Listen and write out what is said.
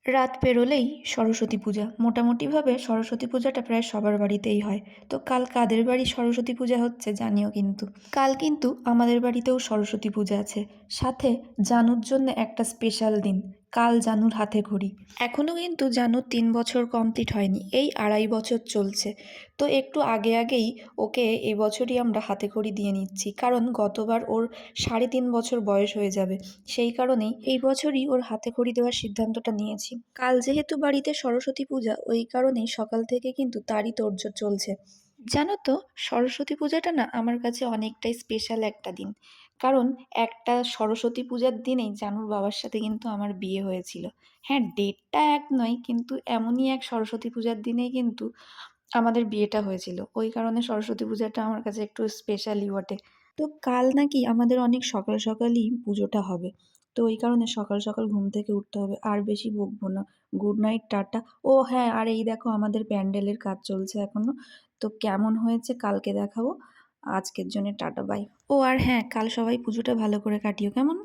রাত পেরোলেই সরস্বতী পূজা। মোটামুটিভাবে সরস্বতী পূজাটা প্রায় সবার বাড়িতেই হয়। তো কাল কাদের বাড়ি সরস্বতী পূজা হচ্ছে জানিও কিন্তু। কাল কিন্তু আমাদের বাড়িতেও সরস্বতী পূজা আছে। সাথে জানুর জন্য একটা স্পেশাল দিন। কাল জানুর হাতেখড়ি। এখনও কিন্তু জানুর 3 বছর কমপ্লিট হয়নি। এই 2.5 বছর চলছে। তো একটু আগে আগেই ওকে এই বছরই আমরা হাতেখড়ি দিয়ে নিচ্ছি। কারণ গতবার ওর 3.5 বছর বয়স হয়ে যাবে। সেই কারণেই এই বছরই ওর হাতেখড়ি দেওয়ার সিদ্ধান্তটা নিয়েছি। কাল যেহেতু বাড়িতে সরস্বতী পূজা, ওই কারণেই সকাল থেকে কিন্তু তারই তোড়জোড় চলছে। জানো তো, সরস্বতী পূজাটা না আমার কাছে অনেকটাই স্পেশাল একটা দিন। কারণ একটা সরস্বতী পূজার দিনেই জানুর বাবার সাথে কিন্তু আমার বিয়ে হয়েছিল। হ্যাঁ, ডেটটা এক নয়, কিন্তু এমনই এক সরস্বতী পূজার দিনেই কিন্তু আমাদের বিয়েটা হয়েছিল। ওই কারণে সরস্বতী পূজাটা আমার কাছে একটু স্পেশালই বটে। তো কাল নাকি আমাদের অনেক সকাল সকালই পুজোটা হবে। তো ওই কারণে সকাল সকাল ঘুম থেকে উঠতে হবে। আর বেশি বকবো না। Good night, tata. ও হ্যাঁ, আর এই দেখো আমাদের প্যান্ডেলের কাজ চলছে এখনো। তো কেমন হয়েছে কালকে দেখাবো। আজকের জন্য টাটা, বাই। ও আর হ্যাঁ, কাল সবাই পুজোটা ভালো করে কাটিও, কেমন?